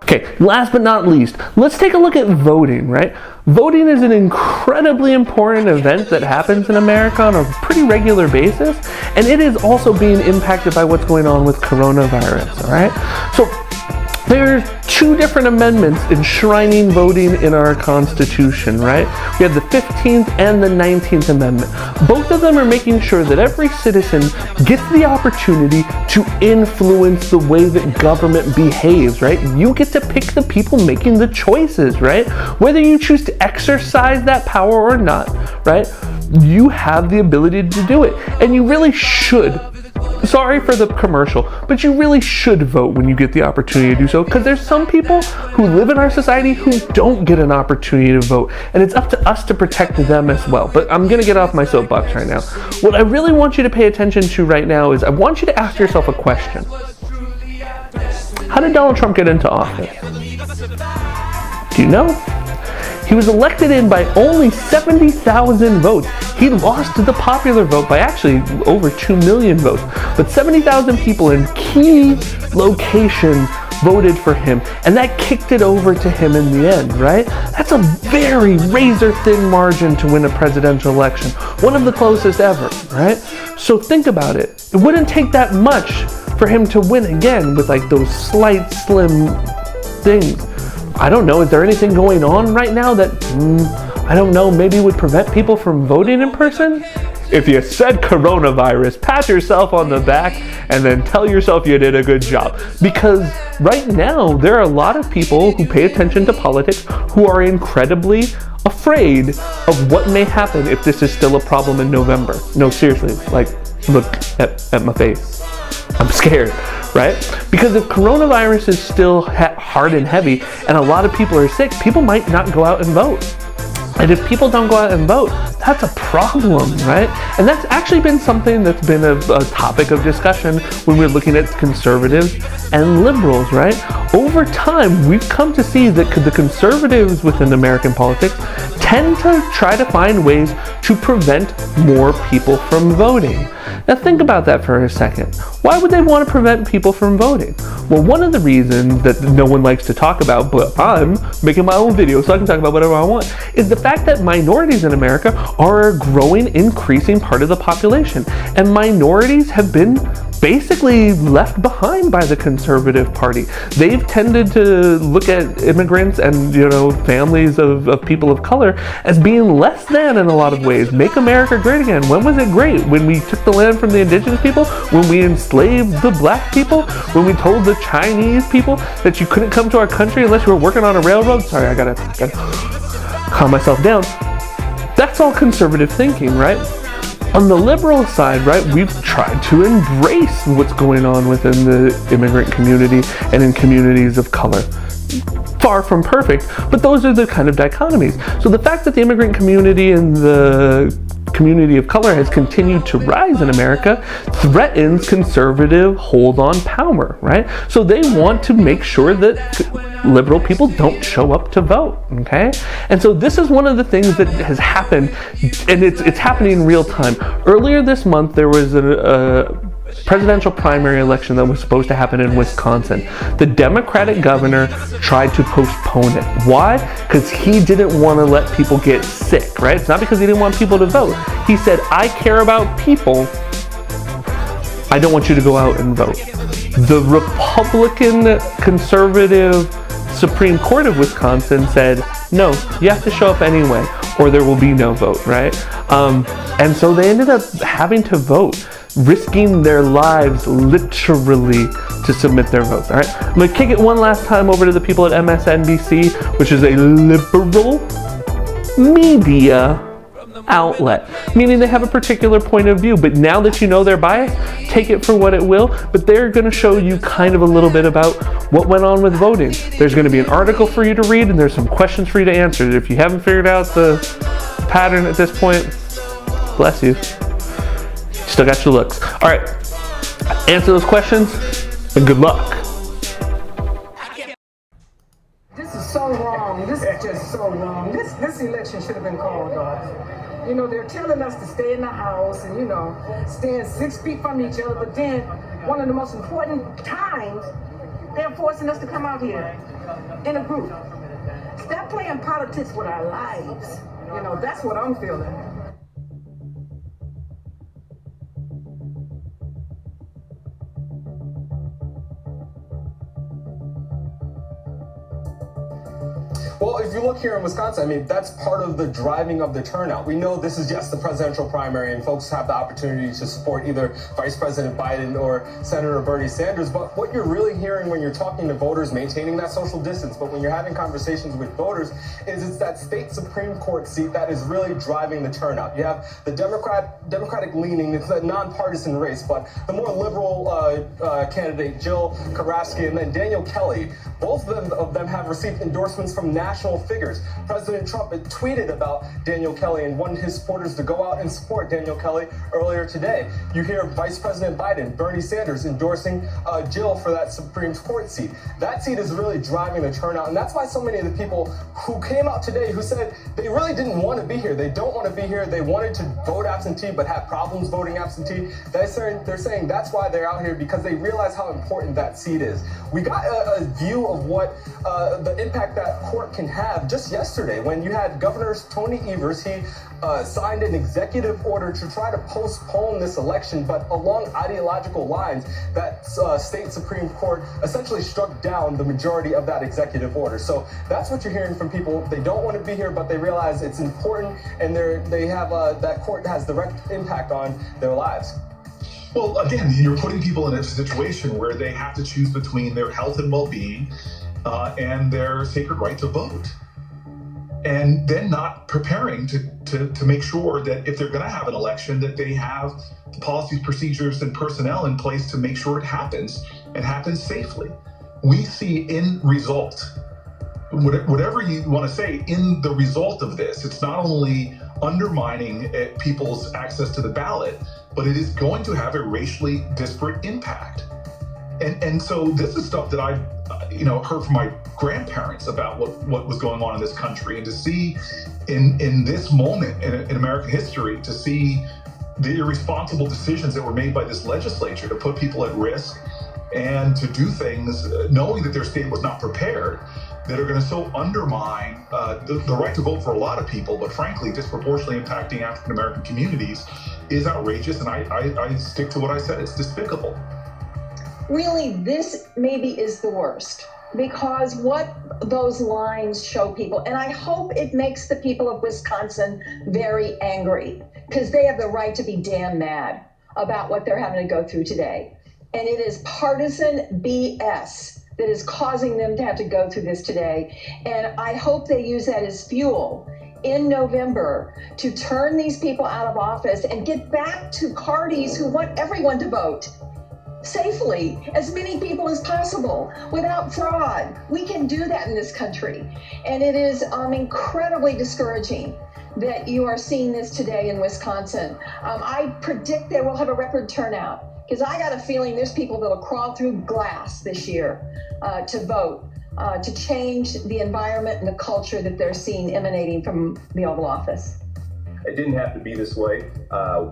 Okay, last but not least, let's take a look at voting, right? Voting is an incredibly important event that happens in America on a pretty regular basis, and it is also being impacted by what's going on with coronavirus, all right? So there's two different amendments enshrining voting in our Constitution, right? We have the 15th and the 19th Amendment. Both of them are making sure that every citizen gets the opportunity to influence the way that government behaves, right? You get to pick the people making the choices, right? Whether you choose to exercise that power or not, right? You have the ability to do it, and you really should. Sorry for the commercial, but you really should vote when you get the opportunity to do so, because there's some people who live in our society who don't get an opportunity to vote, and it's up to us to protect them as well. But I'm gonna get off my soapbox right now. What I really want you to pay attention to right now is I want you to ask yourself a question. How did Donald Trump get into office? Do you know? He was elected in by only 70,000 votes. He lost the popular vote by actually over 2 million votes. But 70,000 people in key locations voted for him, and that kicked it over to him in the end, right? That's a very razor-thin margin to win a presidential election. One of the closest ever, right? So think about it. It wouldn't take that much for him to win again with like those slight, slim things. I don't know, is there anything going on right now that, I don't know, maybe would prevent people from voting in person? If you said coronavirus, pat yourself on the back and then tell yourself you did a good job. Because right now, there are a lot of people who pay attention to politics who are incredibly afraid of what may happen if this is still a problem in November. No, seriously, like, look at my face. I'm scared, right? Because if coronavirus is still hard and heavy and a lot of people are sick, people might not go out and vote. And if people don't go out and vote, that's a problem, right? And that's actually been something that's been a topic of discussion when we're looking at conservatives and liberals, right? Over time, we've come to see that the conservatives within American politics tend to try to find ways to prevent more people from voting. Now think about that for a second. Why would they want to prevent people from voting? Well, one of the reasons that no one likes to talk about, but I'm making my own video so I can talk about whatever I want, is the fact that minorities in America are a growing, increasing part of the population. And minorities have been basically left behind by the conservative party. They've tended to look at immigrants and, families of people of color as being less than in a lot of ways. Make America great again. When was it great? When we took the land from the indigenous people? When we enslaved the black people? When we told the Chinese people that you couldn't come to our country unless you were working on a railroad? Sorry, I gotta calm myself down. That's all conservative thinking, right? On the liberal side, right, we've tried to embrace what's going on within the immigrant community and in communities of color. Far from perfect, but those are the kind of dichotomies. So the fact that the immigrant community and the community of color has continued to rise in America threatens conservative hold on power, right? So they want to make sure that liberal people don't show up to vote, okay? And so this is one of the things that has happened, and it's happening in real time. Earlier this month, there was a presidential primary election that was supposed to happen in Wisconsin. The Democratic governor tried to postpone it. Why? Because he didn't want to let people get sick, right? It's not because he didn't want people to vote. He said, I care about people. I don't want you to go out and vote. The Republican conservative Supreme Court of Wisconsin said, no, you have to show up anyway, or there will be no vote, right? And so they ended up having to vote, risking their lives literally to submit their votes, all right? I'm gonna kick it one last time over to the people at MSNBC, which is a liberal media outlet, meaning they have a particular point of view, but now that you know their bias, take it for what it will, but they're going to show you kind of a little bit about what went on with voting. There's going to be an article for you to read, and there's some questions for you to answer. If you haven't figured out the pattern at this point, bless you. Still got your looks. All right, answer those questions, and good luck. This is so wrong. This is just so wrong. This election should have been called off. They're telling us to stay in the house and, stand 6 feet from each other. But then one of the most important times They're forcing us to come out here in a group. Stop playing politics with our lives. You know, that's what I'm feeling. Well, if you look here in Wisconsin, I mean, that's part of the driving of the turnout. We know this is just the presidential primary and folks have the opportunity to support either Vice President Biden or Senator Bernie Sanders. But what you're really hearing when you're talking to voters, maintaining that social distance, but when you're having conversations with voters, is it's that state Supreme Court seat that is really driving the turnout. You have the Democratic leaning, it's a nonpartisan race, but the more liberal candidate, Jill Karofsky, and then Daniel Kelly, both of them have received endorsements from national figures. President Trump had tweeted about Daniel Kelly and wanted his supporters to go out and support Daniel Kelly earlier today. You hear Vice President Biden, Bernie Sanders endorsing Jill for that Supreme Court seat. That seat is really driving the turnout, and that's why so many of the people who came out today who said they really didn't want to be here, they don't want to be here, they wanted to vote absentee but have problems voting absentee, they're saying that's why they're out here, because they realize how important that seat is. We got a view of what the impact that court can have just yesterday when you had Governor Tony Evers. He signed an executive order to try to postpone this election, but along ideological lines, that state Supreme Court essentially struck down the majority of that executive order. So that's what you're hearing from people. They don't want to be here, but they realize it's important, and they have that court has direct impact on their lives. Well, again, you're putting people in a situation where they have to choose between their health and well-being and their sacred right to vote. And then not preparing to make sure that if they're going to have an election, that they have the policies, procedures, and personnel in place to make sure it happens and happens safely. We see in result, whatever you want to say, in the result of this, it's not only undermining people's access to the ballot, but it is going to have a racially disparate impact. And so this is stuff that I heard from my grandparents about what was going on in this country, and to see in this moment in American history, to see the irresponsible decisions that were made by this legislature to put people at risk and to do things knowing that their state was not prepared, that are going to so undermine the right to vote for a lot of people, but frankly disproportionately impacting African American communities, is outrageous. And I stick to what I said. It's despicable. Really, this maybe is the worst, because what those lines show people, and I hope it makes the people of Wisconsin very angry, because they have the right to be damn mad about what they're having to go through today. And it is partisan BS that is causing them to have to go through this today. And I hope they use that as fuel in November to turn these people out of office and get back to parties who want everyone to vote safely, as many people as possible, without fraud. We can do that in this country. And it is incredibly discouraging that you are seeing this today in Wisconsin. I predict they will have a record turnout, because I got a feeling there's people that will crawl through glass this year to vote, to change the environment and the culture that they're seeing emanating from the Oval Office. It didn't have to be this way.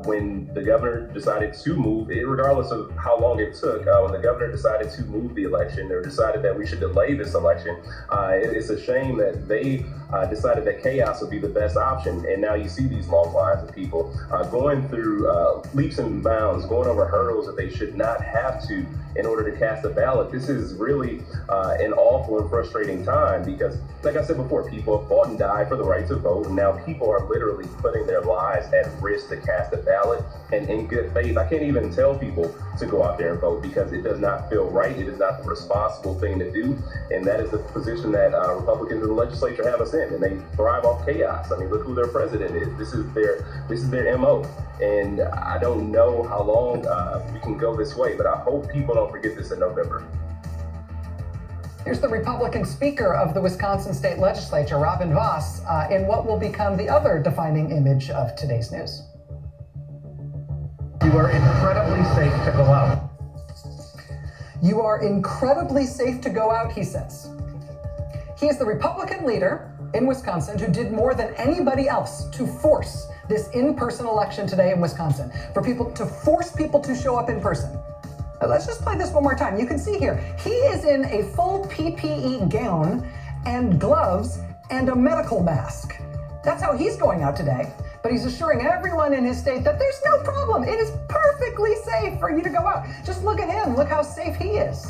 When the governor decided to move, regardless of how long it took, when the governor decided to move the election, or decided that we should delay this election, it's a shame that they decided that chaos would be the best option. And now you see these long lines of people going through leaps and bounds, going over hurdles that they should not have to in order to cast a ballot. This is really an awful and frustrating time, because, like I said before, people have fought and died for the right to vote, and now people are literally putting their lives at risk to cast a ballot. And in good faith, I can't even tell people to go out there and vote, because it does not feel right. It is not the responsible thing to do, and that is the position that Republicans in the legislature have us in, and they thrive off chaos. I mean, look who their president is. This is their MO, and I don't know how long we can go this way, but I hope people don't forget this in November. Here's the Republican Speaker of the Wisconsin State Legislature, Robin Vos, in what will become the other defining image of today's news. You are incredibly safe to go out. You are incredibly safe to go out, he says. He is the Republican leader in Wisconsin who did more than anybody else to force this in-person election today in Wisconsin, for people to force people to show up in person. Let's just play this one more time. You can see here, he is in a full PPE gown and gloves and a medical mask. That's how he's going out today. But he's assuring everyone in his state that there's no problem. It is perfectly safe for you to go out. Just look at him. Look how safe he is.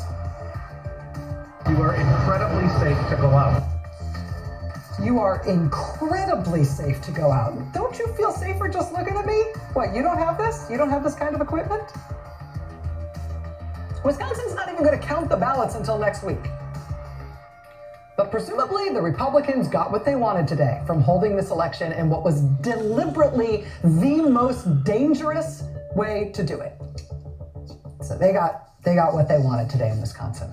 You are incredibly safe to go out. You are incredibly safe to go out. Don't you feel safer just looking at me? What, you don't have this? You don't have this kind of equipment? Wisconsin's not even going to count the ballots until next week. But presumably the Republicans got what they wanted today from holding this election in what was deliberately the most dangerous way to do it. So they got what they wanted today in Wisconsin.